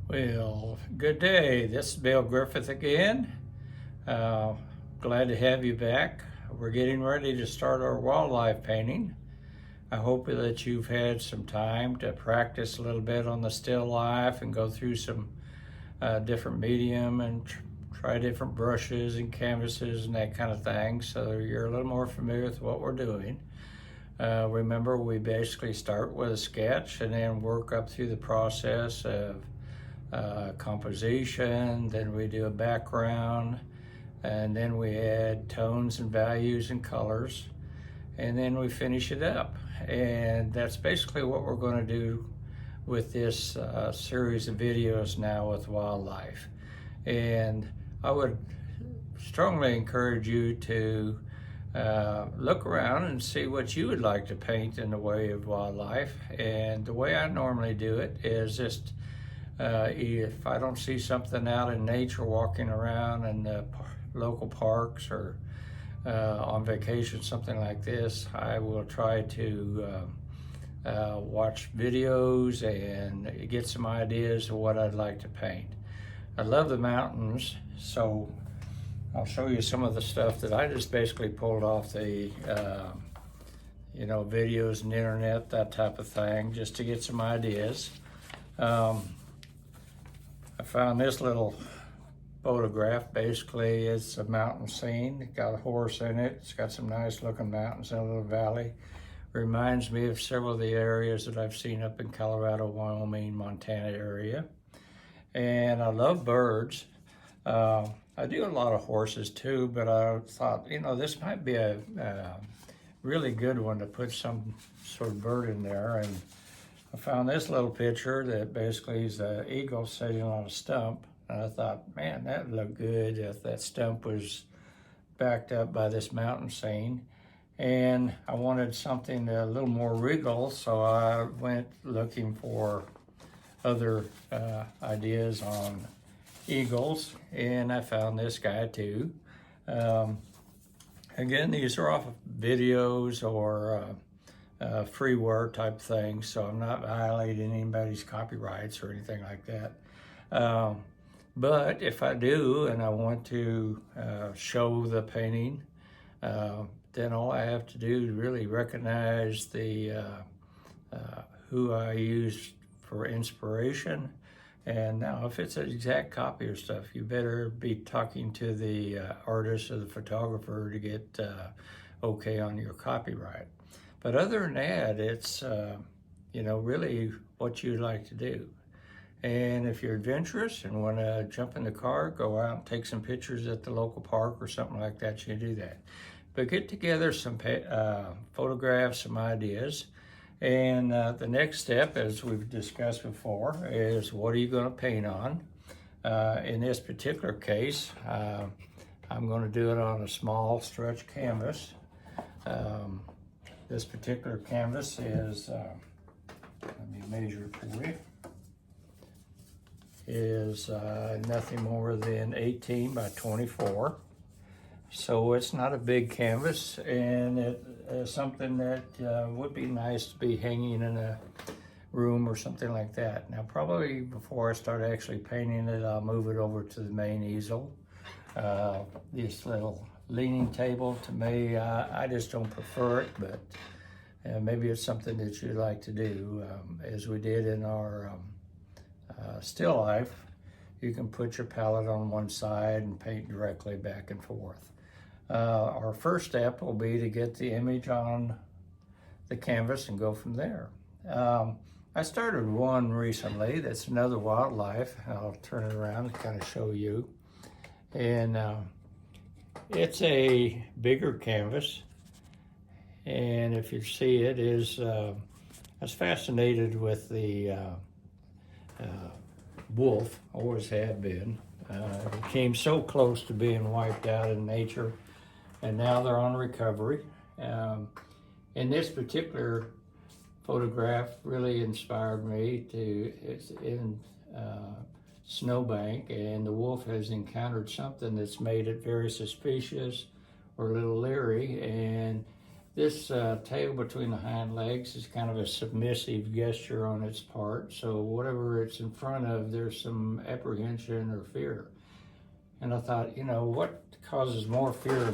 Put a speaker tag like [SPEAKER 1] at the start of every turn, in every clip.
[SPEAKER 1] Well, good day. This is Bill Griffith again. Uh, Glad to have you back. We're getting ready to start our wildlife painting. I hope that you've had some time to practice a little bit on the still life and go through some different medium and try different brushes and canvases and that kind of thing, so you're a little more familiar with what we're doing. Remember, we basically start with a sketch and then work up through the process of composition, then we do a background, and then we add tones and values and colors, and then we finish it up. And that's basically what we're going to do with this series of videos now with wildlife. And I would strongly encourage you to look around and see what you would like to paint in the way of wildlife. And the way I normally do it is just if I don't see something out in nature walking around in the local parks or on vacation, something like this, I will try to watch videos and get some ideas of what I'd like to paint. I love the mountains, so I'll show you some of the stuff that I just basically pulled off the videos and internet, that type of thing, just to get some ideas. I found this little photograph. Basically, it's a mountain scene. It's got a horse in it. It's got some nice looking mountains in a little valley. Reminds me of several of the areas that I've seen up in Colorado, Wyoming, Montana area. And I love birds. I do a lot of horses too, but I thought, this might be a really good one to put some sort of bird in there. And I found this little picture that basically is an eagle sitting on a stump. And I thought, man, that would look good if that stump was backed up by this mountain scene. And I wanted something a little more regal, so I went looking for other ideas on eagles, and I found this guy too. Again, these are off of videos or freeware type things, so I'm not violating anybody's copyrights or anything like that. But if I do and I want to show the painting, then all I have to do is really recognize the who I used for inspiration. And now if it's an exact copy of stuff, you better be talking to the artist or the photographer to get okay on your copyright. But other than that, it's really what you'd like to do. And if you're adventurous and want to jump in the car, go out and take some pictures at the local park or something like that, you can do that. But get together some photographs, some ideas. And the next step, as we've discussed before, is what are you going to paint on? In this particular case, I'm going to do it on a small stretch canvas. This particular canvas is, let me measure it for you, is nothing more than 18 by 24. So it's not a big canvas, and it is something that would be nice to be hanging in a room or something like that. Now, probably before I start actually painting it, I'll move it over to the main easel. This little leaning table, to me, I just don't prefer it, but maybe it's something that you'd like to do. As we did in our still life, you can put your palette on one side and paint directly back and forth. Our first step will be to get the image on the canvas and go from there. I started one recently that's another wildlife. I'll turn it around and kind of show you. And it's a bigger canvas. And if you see it, I was fascinated with the wolf, always have been. It came so close to being wiped out in nature, and now they're on recovery. In this particular photograph really inspired me it's in snowbank, and the wolf has encountered something that's made it very suspicious or a little leery, and This tail between the hind legs is kind of a submissive gesture on its part. So whatever it's in front of, there's some apprehension or fear. And I thought, you know, what causes more fear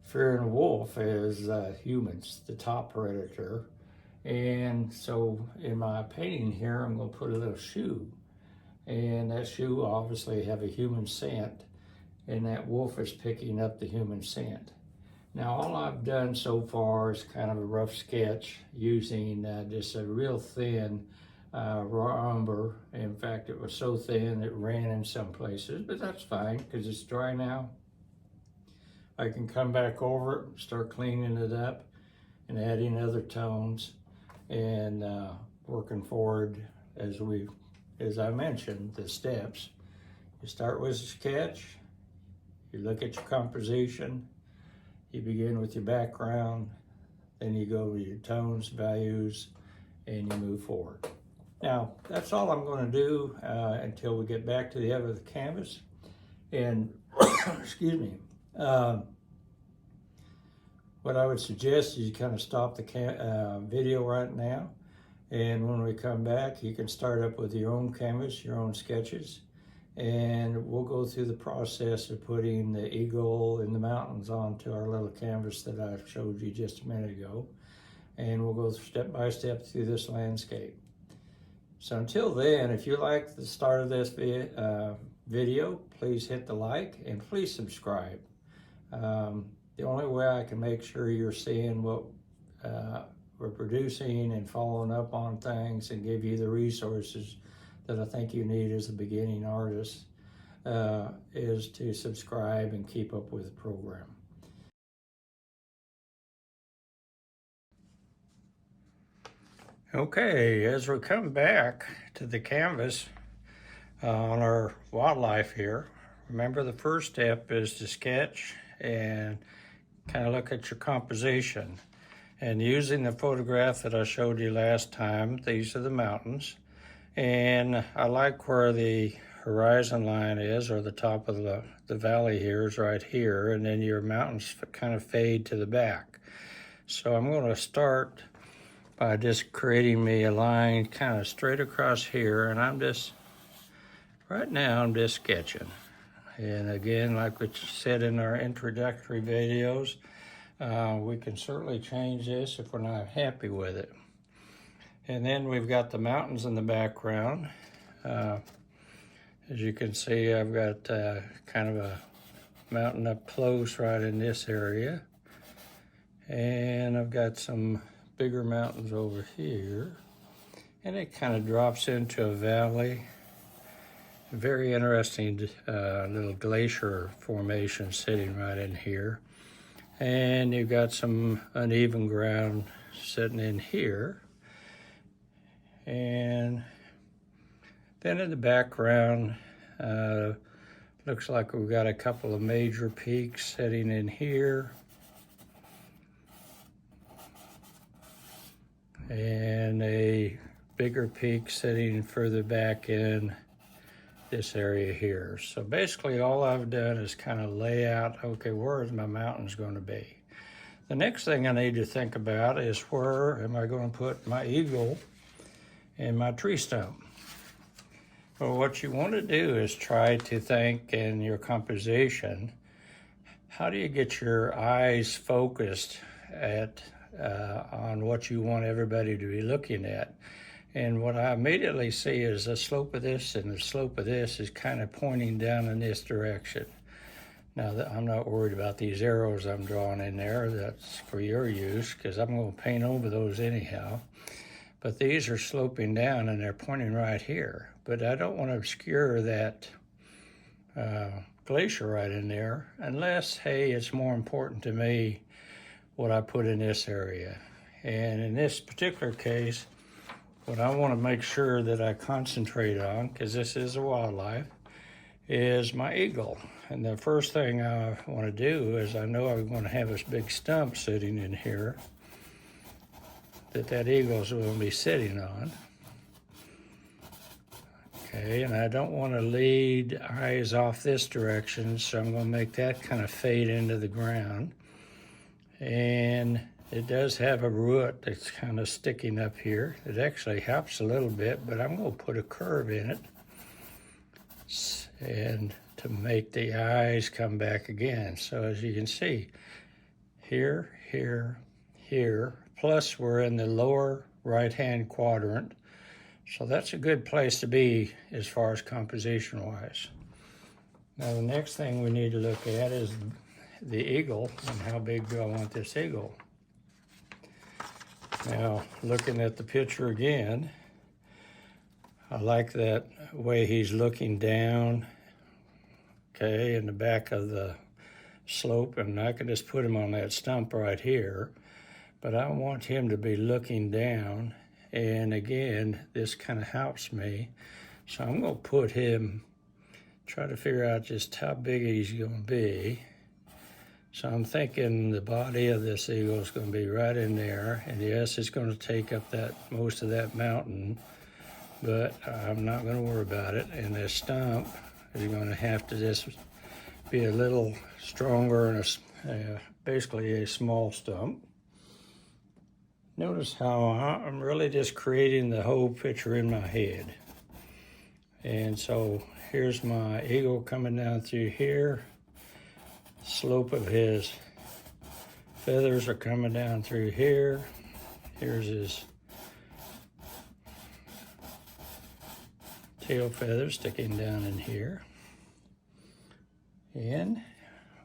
[SPEAKER 1] fear in a wolf is humans, the top predator. And so in my painting here, I'm going to put a little shoe. And that shoe obviously have a human scent, and that wolf is picking up the human scent. Now, all I've done so far is kind of a rough sketch using just a real thin raw umber. In fact, it was so thin it ran in some places, but that's fine because it's dry now. I can come back over it, start cleaning it up and adding other tones and working forward as I mentioned, the steps. You start with a sketch, you look at your composition, you begin with your background, then you go with your tones, values, and you move forward. Now, that's all I'm going to do until we get back to the other canvas. And, excuse me, what I would suggest is you kind of stop the video right now. And when we come back, you can start up with your own canvas, your own sketches. And we'll go through the process of putting the eagle in the mountains onto our little canvas that I showed you just a minute ago. And we'll go step by step through this landscape. So until then, if you like the start of this video, please hit the like and please subscribe. The only way I can make sure you're seeing what we're producing and following up on things and give you the resources that I think you need as a beginning artist is to subscribe and keep up with the program. Okay, as we come back to the canvas on our wildlife here, remember the first step is to sketch and kind of look at your composition. And using the photograph that I showed you last time, these are the mountains. And I like where the horizon line is, or the top of the valley here is right here, and then your mountains kind of fade to the back. So I'm going to start by just creating me a line kind of straight across here, and right now I'm just sketching. And again, like we said in our introductory videos, we can certainly change this if we're not happy with it. And then we've got the mountains in the background. As you can see, I've got kind of a mountain up close right in this area. And I've got some bigger mountains over here. And it kind of drops into a valley. Very interesting little glacier formation sitting right in here. And you've got some uneven ground sitting in here. And then in the background, looks like we've got a couple of major peaks sitting in here. And a bigger peak sitting further back in this area here. So basically all I've done is kind of lay out, okay, where is my mountains going to be? The next thing I need to think about is where am I going to put my eagle and my tree stump? Well, what you want to do is try to think in your composition, how do you get your eyes focused on what you want everybody to be looking at? And what I immediately see is the slope of this and the slope of this is kind of pointing down in this direction. Now, I'm not worried about these arrows I'm drawing in there. That's for your use because I'm going to paint over those anyhow. But these are sloping down and they're pointing right here. But I don't want to obscure that glacier right in there unless, hey, it's more important to me what I put in this area. And in this particular case, what I want to make sure that I concentrate on, because this is a wildlife, is my eagle. And the first thing I want to do is I know I'm going to have this big stump sitting in here that eagle's going to be sitting on. Okay, and I don't want to lead eyes off this direction, so I'm going to make that kind of fade into the ground. And it does have a root that's kind of sticking up here. It actually helps a little bit, but I'm going to put a curve in it and to make the eyes come back again. So as you can see, here, here, here, plus we're in the lower right-hand quadrant. So that's a good place to be as far as composition-wise. Now the next thing we need to look at is the eagle and how big do I want this eagle. Now looking at the picture again, I like that way he's looking down, okay, in the back of the slope, and I can just put him on that stump right here, but I want him to be looking down, and again, this kind of helps me. So I'm going to put him, try to figure out just how big he's going to be. So I'm thinking the body of this eagle is going to be right in there, and yes, it's going to take up that most of that mountain, but I'm not going to worry about it. And this stump is going to have to just be a little stronger and basically a small stump. Notice how I'm really just creating the whole picture in my head. And so here's my eagle coming down through here. Slope of his feathers are coming down through here. Here's his tail feathers sticking down in here. And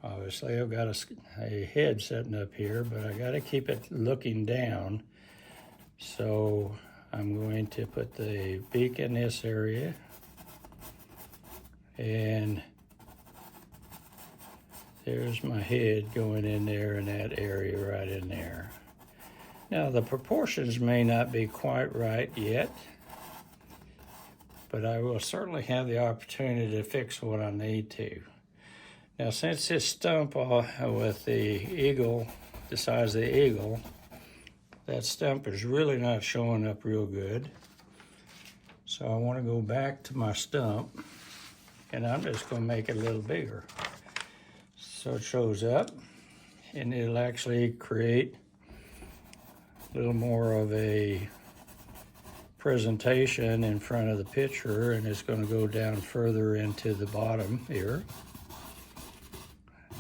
[SPEAKER 1] obviously I've got a head sitting up here, but I got to keep it looking down. So I'm going to put the beak in this area, and there's my head going in there in that area right in there. Now the proportions may not be quite right yet, but I will certainly have the opportunity to fix what I need to. Now since this stump with the eagle, the size of the eagle, that stump is really not showing up real good. So I want to go back to my stump, and I'm just going to make it a little bigger. So it shows up, and it'll actually create a little more of a presentation in front of the picture, and it's going to go down further into the bottom here,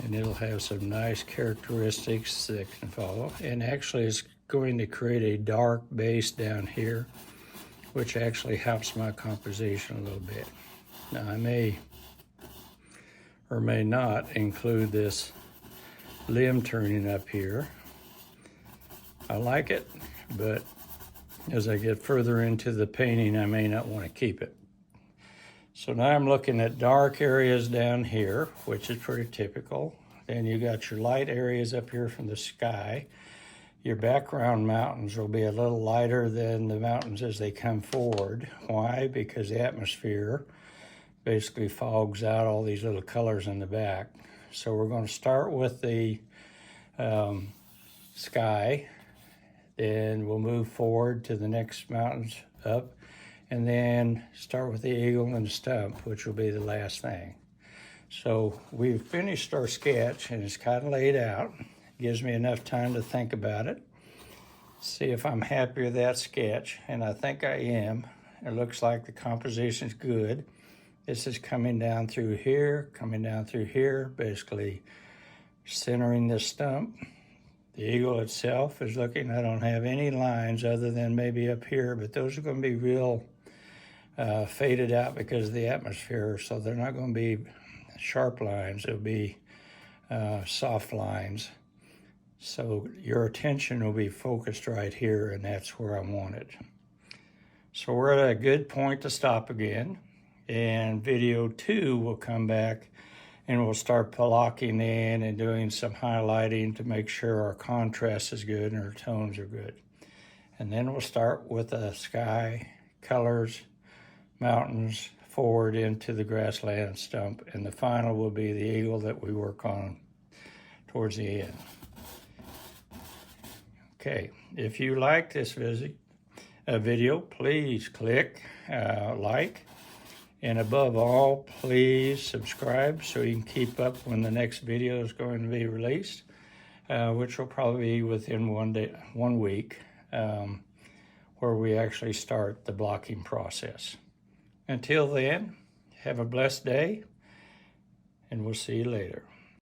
[SPEAKER 1] and it'll have some nice characteristics that can follow. And actually it's going to create a dark base down here, which actually helps my composition a little bit. Now I may or may not include this limb turning up here. I like it, but as I get further into the painting, I may not want to keep it. So now I'm looking at dark areas down here, which is pretty typical. Then you got your light areas up here from the sky. Your background mountains will be a little lighter than the mountains as they come forward. Why? Because the atmosphere basically fogs out all these little colors in the back. So we're going to start with the sky, then we'll move forward to the next mountains up, and then start with the eagle and the stump, which will be the last thing. So we've finished our sketch, and it's kind of laid out. It gives me enough time to think about it, see if I'm happy with that sketch, and I think I am. It looks like the composition's good. This is coming down through here, basically centering this stump. The eagle itself is looking, I don't have any lines other than maybe up here, but those are going to be real faded out because of the atmosphere, so they're not going to be sharp lines, it'll be soft lines. So your attention will be focused right here, and that's where I want it. So we're at a good point to stop again, and video 2 will come back and we'll start blocking in and doing some highlighting to make sure our contrast is good and our tones are good. And then we'll start with the sky, colors, mountains, forward into the grassland stump, and the final will be the eagle that we work on towards the end. Okay, if you like this video, please click like, and above all, please subscribe so you can keep up when the next video is going to be released. which will probably be within 1 week, where we actually start the blocking process. Until then, have a blessed day, and we'll see you later.